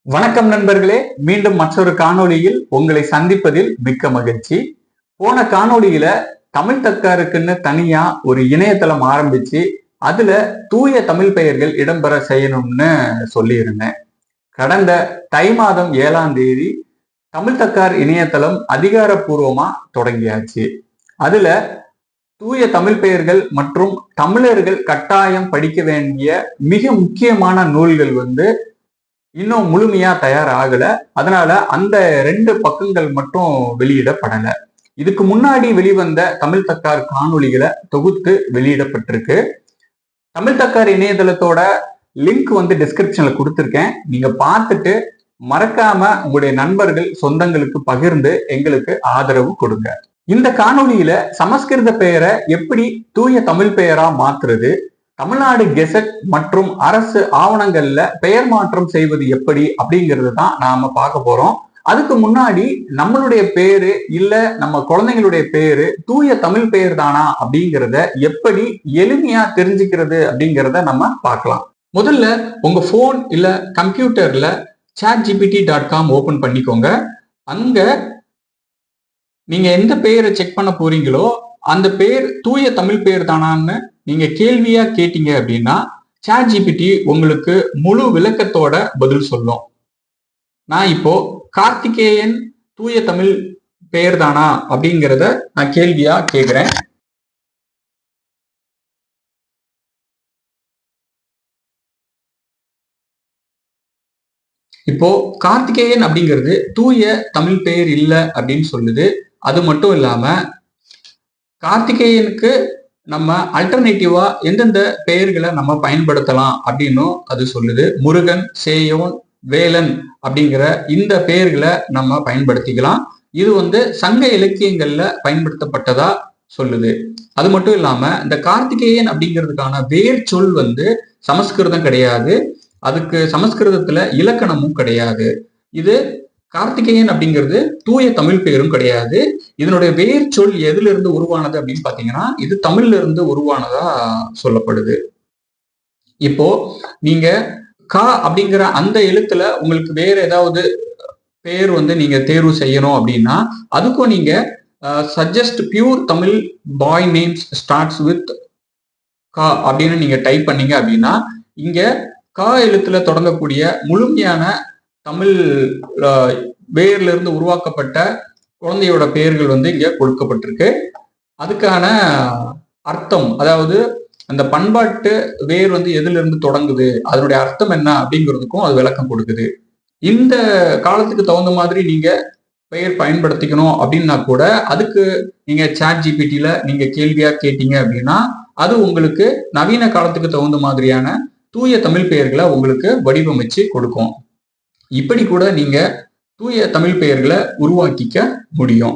வணக்கம் நண்பர்களே, மீண்டும் மற்றொரு காணொளியில் உங்களை சந்திப்பதில் மிக்க மகிழ்ச்சி. போன காணொளியில தமிழ் தக்காருக்குன்னு தனியா ஒரு இணையதளம் ஆரம்பிச்சு அதுல தூய தமிழ் பெயர்கள் இடம்பெற செய்யணும்னு சொல்லியிருந்தேன். கடந்த தை மாதம் 7ஆம் தேதி தமிழ் தக்கார் இணையதளம் அதிகாரப்பூர்வமா தொடங்கியாச்சு. அதுல தூய தமிழ் பெயர்கள் மற்றும் தமிழர்கள் கட்டாயம் படிக்க வேண்டிய மிக முக்கியமான நூல்கள் இன்னும் முழுமையா தயாராகல. அதனால அந்த 2 பக்கங்கள் மட்டும் வெளியிடப்படல. இதுக்கு முன்னாடி வெளிவந்த தமிழ் தக்கார் காணொளிகளை தொகுத்து வெளியிடப்பட்டிருக்கு. தமிழ் தக்கார் இணையதளத்தோட லிங்க் டிஸ்கிரிப்ஷன்ல கொடுத்துருக்கேன். நீங்க பார்த்துட்டு மறக்காம உங்களுடைய நண்பர்கள் சொந்தங்களுக்கு பகிர்ந்து எங்களுக்கு ஆதரவு கொடுங்க. இந்த காணொளியில சமஸ்கிருத பெயரை எப்படி தூய தமிழ் பெயரா மாத்துறது, தமிழ்நாடு கெசட் மற்றும் அரசு ஆவணங்கள்ல பெயர் மாற்றம் செய்வது எப்படி அப்படிங்கிறது தான் நாம பார்க்க போறோம். அதுக்கு முன்னாடி நம்மளுடைய பேரு இல்ல நம்ம குழந்தைங்களுடைய பேரு தூய தமிழ் பெயர் தானா அப்படிங்கிறத எப்படி எளிமையா தெரிஞ்சுக்கிறது அப்படிங்கிறத நம்ம பார்க்கலாம். முதல்ல உங்க போன் இல்ல கம்ப்யூட்டர்ல chatgpt.com ஓபன் பண்ணிக்கோங்க. அங்க நீங்க எந்த பெயரை செக் பண்ண போறீங்களோ அந்த பேர் தூய தமிழ் பெயர் தானான்னு நீங்க கேள்வியா கேட்டீங்க அப்படின்னா ChatGPT உங்களுக்கு முழு விளக்கத்தோட பதில் சொல்லும். நான் இப்போ கார்த்திகேயன் தூய தமிழ் பெயர் தானா அப்படிங்கிறத நான் கேள்வியா கேட்கிறேன். இப்போ கார்த்திகேயன் அப்படிங்கிறது தூய தமிழ் பெயர் இல்லை அப்படின்னு சொல்லுது. அது மட்டும் இல்லாம கார்த்திகேயனுக்கு நம்ம அல்டர்னேட்டிவா எந்தெந்த பெயர்களை நம்ம பயன்படுத்தலாம் அப்படின்னும் அது சொல்லுது. முருகன், சேயோன், வேலன் அப்படிங்கிற இந்த பெயர்களை நம்ம பயன்படுத்திக்கலாம். இது சங்க இலக்கியங்கள்ல பயன்படுத்தப்பட்டதா சொல்லுது. அது மட்டும் இல்லாம இந்த கார்த்திகேயன் அப்படிங்கிறதுக்கான வேர் சொல் சமஸ்கிருதம் கிடையாது. அதுக்கு சமஸ்கிருதத்துல இலக்கணமும் கிடையாது. இது கார்த்திகேயன் அப்படிங்கிறது தூய தமிழ் பெயரும் கிடையாது. இதனுடைய வேர் சொல் எதுல இருந்து உருவானது அப்படின்னு பாத்தீங்கன்னா இது தமிழ்ல இருந்து உருவானதா சொல்லப்படுது. இப்போ நீங்க கா அப்படிங்கிற அந்த எழுத்துல உங்களுக்கு வேற ஏதாவது பெயர் நீங்க தேர்வு செய்யணும் அப்படின்னா அதுக்கும் நீங்க suggest pure Tamil bye names starts with கா அப்படின்னு நீங்க டைப் பண்ணீங்க அப்படின்னா இங்க கா எழுத்துல தொடங்கக்கூடிய முழுமையான தமிழ் வேர்ல இருந்து உருவாக்கப்பட்ட குழந்தையோட பெயர்கள் இங்க கொடுக்கப்பட்டிருக்கு. அதுக்கான அர்த்தம், அதாவது அந்த பண்பாட்டு வேர் எதுல இருந்து தொடங்குது, அதனுடைய அர்த்தம் என்ன அப்படிங்கிறதுக்கும் அது விளக்கம் கொடுக்குது. இந்த காலத்துக்கு தகுந்த மாதிரி நீங்க பெயர் பயன்படுத்திக்கணும் அப்படின்னா கூட அதுக்கு நீங்க ChatGPTல நீங்க கேள்வியா கேட்டீங்க அப்படின்னா அது உங்களுக்கு நவீன காலத்துக்கு தகுந்த மாதிரியான தூய தமிழ் பெயர்களை உங்களுக்கு வடிவமைச்சு கொடுக்கும். இப்படி கூட நீங்க தூய தமிழ் பெயர்களை உருவாக்கிக்க முடியும்.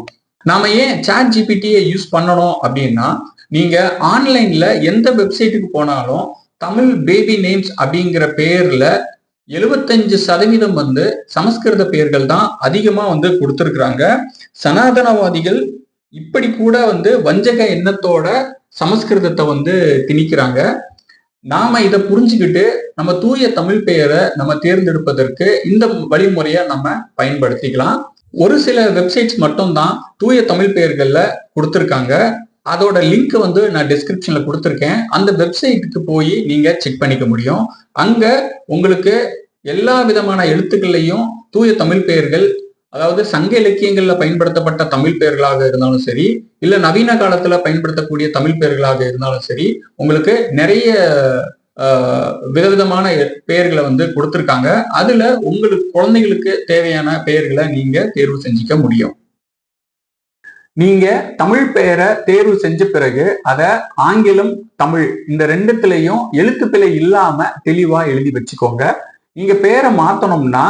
நாம ஏன் ChatGPTயை யூஸ் பண்ணணும் அப்படின்னா நீங்க ஆன்லைன்ல எந்த வெப்சைட்டுக்கு போனாலும் தமிழ் பேபி நேம்ஸ் அப்படிங்கிற பெயர்ல 75% சமஸ்கிருத பெயர்கள் தான் அதிகமா கொடுத்திருக்கிறாங்க. சனாதனவாதிகள் இப்படி கூட வஞ்சக எண்ணத்தோட சமஸ்கிருதத்தை திணிக்கிறாங்க. நாம இதை புரிஞ்சுக்கிட்டு நம்ம தூய தமிழ் பெயரை நம்ம தேர்ந்தெடுப்பதற்கு இந்த வழிமுறையை நம்ம பயன்படுத்திக்கலாம். ஒரு சில வெப்சைட்ஸ் மட்டும்தான் தூய தமிழ் பெயர்கள்ல கொடுத்துருக்காங்க. அதோட லிங்க் நான் டிஸ்கிரிப்ஷன்ல கொடுத்துருக்கேன். அந்த வெப்சைட்டுக்கு போய் நீங்க செக் பண்ணிக்க முடியும். அங்க உங்களுக்கு எல்லா விதமான எழுத்துக்கள்லையும் தூய தமிழ் பெயர்கள், அதாவது சங்க இலக்கியங்கள்ல பயன்படுத்தப்பட்ட தமிழ் பெயர்களாக இருந்தாலும் சரி இல்ல நவீன காலத்துல பயன்படுத்தக்கூடிய தமிழ் பெயர்களாக இருந்தாலும் சரி உங்களுக்கு நிறைய விதவிதமான பெயர்களை கொடுத்திருக்காங்க. அதுல உங்களுக்கு குழந்தைகளுக்கு தேவையான பெயர்களை நீங்க தேர்வு செஞ்சுக்க முடியும். நீங்க தமிழ் பெயரை தேர்வு செஞ்ச பிறகு அதை ஆங்கிலம், தமிழ் இந்த ரெண்டுத்திலையும் எழுத்துப்பிழை இல்லாம தெளிவா எழுதி வச்சுக்கோங்க. நீங்க பெயரை மாத்தணும்னா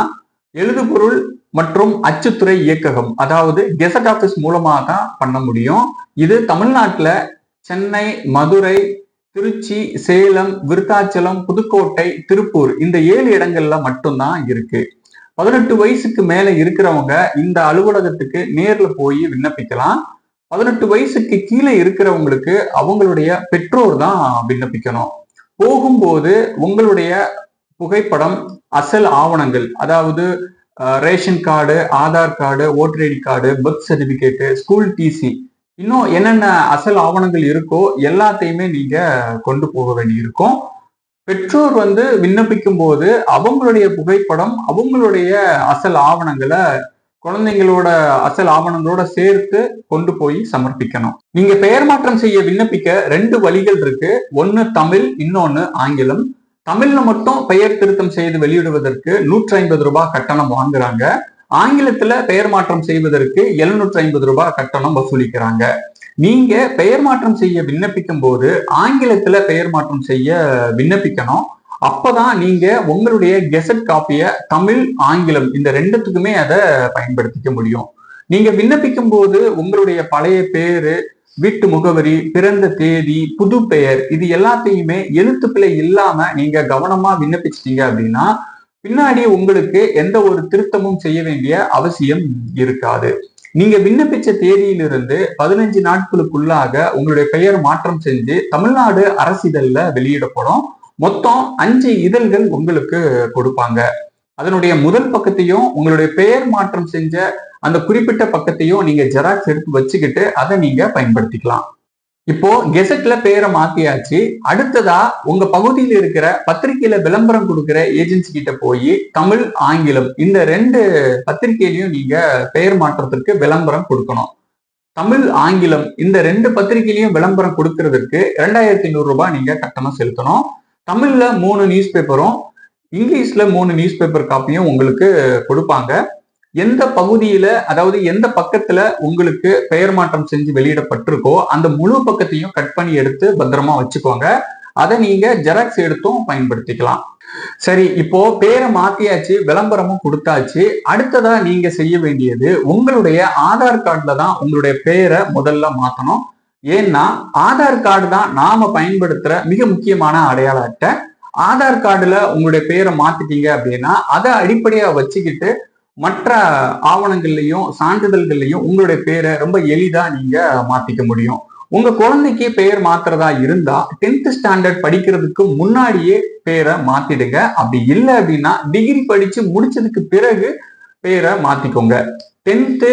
எழுதுபொருள் மற்றும் அச்சுத்துறை இயக்ககம், அதாவது கெசட் ஆபீஸ் மூலமா தான் பண்ண முடியும். இது தமிழ்நாட்டுல சென்னை, மதுரை, திருச்சி, சேலம், விருத்தாச்சலம், புதுக்கோட்டை, திருப்பூர் இந்த 7 இடங்கள்ல மட்டும்தான் இருக்கு. 18 வயசுக்கு மேல இருக்கிறவங்க இந்த அலுவலகத்துக்கு நேர்ல போய் விண்ணப்பிக்கலாம். 18 வயசுக்கு கீழே இருக்கிறவங்களுக்கு அவங்களுடைய பெற்றோர் தான் விண்ணப்பிக்கணும். போகும்போது உங்களுடைய புகைப்படம், அசல் ஆவணங்கள், அதாவது ration card, Aadhaar card, voter ID card, birth certificate, school TC, இன்னும் என்னென்ன அசல் ஆவணங்கள் இருக்கோ எல்லாத்தையுமே நீங்க கொண்டு போக வேண்டி இருக்கும். பெற்றோர் விண்ணப்பிக்கும் போது அவங்களுடைய புகைப்படம், அவங்களுடைய அசல் ஆவணங்களை குழந்தைங்களோட அசல் ஆவணங்களோட சேர்த்து கொண்டு போய் சமர்ப்பிக்கணும். நீங்க பெயர் மாற்றம் செய்ய விண்ணப்பிக்க 2 வழிகள் இருக்கு. ஒன்னு தமிழ், இன்னொன்னு ஆங்கிலம். தமிழ்ல மட்டும் பெயர் திருத்தம் செய்து வெளியிடுவதற்கு 150 ரூபாய் கட்டணம் வாங்குறாங்க. ஆங்கிலத்துல பெயர் மாற்றம் செய்வதற்கு 750 ரூபாய் கட்டணம் வசூலிக்கிறாங்க. நீங்க பெயர் மாற்றம் செய்ய விண்ணப்பிக்கும் போது ஆங்கிலத்துல பெயர் மாற்றம் செய்ய விண்ணப்பிக்கணும். அப்பதான் நீங்க உங்களுடைய கெசட் காப்பிய தமிழ், ஆங்கிலம் இந்த 2த்துக்குமே அதை பயன்படுத்திக்க முடியும். நீங்க விண்ணப்பிக்கும் போது உங்களுடைய பழைய பேரு, வீட்டு முகவரி, பிறந்த தேதி, புது பெயர் இது எல்லாத்தையுமே எழுத்து பிழை இல்லாம நீங்க கவனமா விண்ணப்பிச்சிட்டீங்க அப்படின்னா பின்னாடி உங்களுக்கு எந்த ஒரு திருத்தமும் செய்ய வேண்டிய அவசியம் இருக்காது. நீங்க விண்ணப்பிச்ச தேதியிலிருந்து 15 நாட்களுக்குள்ளாக உங்களுடைய பெயர் மாற்றம் செஞ்சு தமிழ்நாடு அரசிதழ்ல வெளியிடப்படும். மொத்தம் 5 இதழ்கள் உங்களுக்கு கொடுப்பாங்க. அதனுடைய முதல் பக்கத்தையும் உங்களுடைய பெயர் மாற்றம் செஞ்ச அந்த குறிப்பிட்ட பக்கத்தையும் நீங்க ஜெராக்ஸ் எடுத்து வச்சுக்கிட்டு அதை நீங்க பயன்படுத்திக்கலாம். இப்போ கெசட்ல பெயரை மாத்தியாச்சு. அடுத்ததா உங்க பகுதியில் இருக்கிற பத்திரிகையில விளம்பரம் கொடுக்கிற ஏஜென்சி கிட்ட போய் தமிழ், ஆங்கிலம் இந்த 2 பத்திரிகையிலையும் நீங்க பெயர் மாற்றத்திற்கு விளம்பரம் கொடுக்கணும். தமிழ், ஆங்கிலம் இந்த 2 பத்திரிகையிலையும் விளம்பரம் கொடுக்கறதுக்கு 2500 ரூபாய் நீங்க கட்டணம் செலுத்தணும். தமிழ்ல 3 நியூஸ் பேப்பரும், இங்கிலீஷ்ல 3 நியூஸ் பேப்பர் காப்பியும் உங்களுக்கு கொடுப்பாங்க. எந்த பகுதியில, அதாவது எந்த பக்கத்துல உங்களுக்கு பெயர் மாற்றம் செஞ்சு வெளியிடப்பட்டிருக்கோ அந்த முழு பக்கத்தையும் கட் பண்ணி எடுத்து பத்திரமா வச்சுக்கோங்க. அதை நீங்க ஜெராக்ஸ் எடுத்தும் பயன்படுத்திக்கலாம். சரி, இப்போ பேரை மாத்தியாச்சு, விளம்பரமும் கொடுத்தாச்சு. அடுத்ததா நீங்க செய்ய வேண்டியது உங்களுடைய ஆதார் கார்டுல தான் உங்களுடைய பேரை முதல்ல மாத்தணும். ஏன்னா ஆதார் கார்டு தான் நாம பயன்படுத்துற மிக முக்கியமான அடையாள அட்டை. ஆதார் கார்டுல உங்களுடைய பேரை மாத்திட்டீங்க அப்படின்னா அதை அடிப்படையா வச்சுக்கிட்டு மற்ற ஆவணங்கள்லையும் சான்றிதழ்கள்லையும் உங்களுடைய பேரை ரொம்ப எளிதா நீங்க மாத்திக்க முடியும். உங்க குழந்தைக்கு பெயர் மாத்துறதா இருந்தா 10th ஸ்டாண்டர்ட் படிக்கிறதுக்கு முன்னாடியே பேரை மாத்திடுங்க. அப்படி இல்லை அப்படின்னா டிகிரி படிச்சு முடிச்சதுக்கு பிறகு பேரை மாத்திக்கோங்க. 10th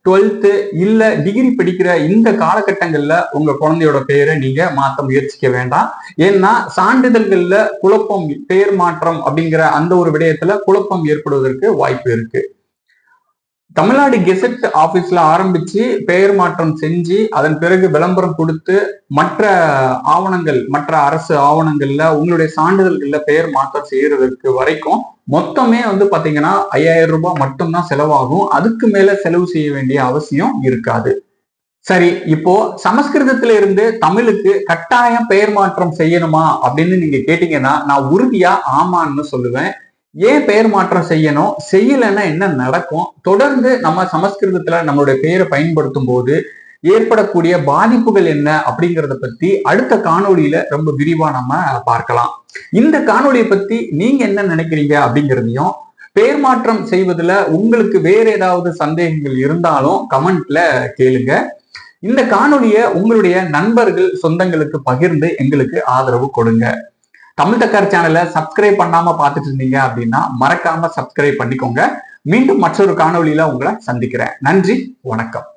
12th இல்ல டிகிரி படிக்கிற இந்த காலகட்டங்கள்ல உங்க குழந்தையோட பேரை நீங்க மாத்த முயற்சிக்க வேண்டாம். ஏன்னா சான்றிதழ்கள்ல குழப்பம், பெயர் மாற்றம் அப்படிங்கிற அந்த ஒரு விடயத்துல குழப்பம் ஏற்படுவதற்கு வாய்ப்பு இருக்கு. தமிழ்நாடு கெசட் ஆபீஸ்ல ஆரம்பிச்சு பெயர் மாற்றம் செஞ்சு அதன் பிறகு விளம்பரம் கொடுத்து மற்ற ஆவணங்கள், மற்ற அரசு ஆவணங்கள்ல உங்களுடைய சான்றிதழ்கள்ல பெயர் மாற்றம் செய்யறதுக்கு வரைக்கும் மொத்தமே பாத்தீங்கன்னா 5000 ரூபாய் மட்டும்தான் செலவாகும். அதுக்கு மேல செலவு செய்ய வேண்டிய அவசியம் இருக்காது. சரி, இப்போ சமஸ்கிருதத்துல இருந்து தமிழுக்கு கட்டாயம் பெயர் மாற்றம் செய்யணுமா அப்படின்னு நீங்க கேட்டீங்கன்னா நான் உறுதியா ஆமான்னு சொல்லுவேன். ஏன் பெயர் மாற்றம் செய்யணும், செய்யலைன்னா என்ன நடக்கும், தொடர்ந்து நம்ம சமஸ்கிருதத்துல நம்மளுடைய பெயரை பயன்படுத்தும் போது ஏற்படக்கூடிய பாதிப்புகள் என்ன அப்படிங்கிறத பத்தி அடுத்த காணொளியில ரொம்ப விரிவா நம்ம பார்க்கலாம். இந்த காணொளியை பத்தி நீங்க என்ன நினைக்கிறீங்க அப்படிங்கிறதையும், பெயர் மாற்றம் செய்வதுல உங்களுக்கு வேற ஏதாவது சந்தேகங்கள் இருந்தாலும் கமெண்ட்ல கேளுங்க. இந்த காணொளியை உங்களுடைய நண்பர்கள், சொந்தங்களுக்கு பகிர்ந்து எங்களுக்கு ஆதரவு கொடுங்க. தமிழ் தக்கார் சேனலை சப்ஸ்கிரைப் பண்ணாம பார்த்துட்டு இருந்தீங்க அப்படின்னா மறக்காம சப்ஸ்கிரைப் பண்ணிக்கோங்க. மீண்டும் மற்றொரு காணொளியில உங்களை சந்திக்கிறேன். நன்றி, வணக்கம்.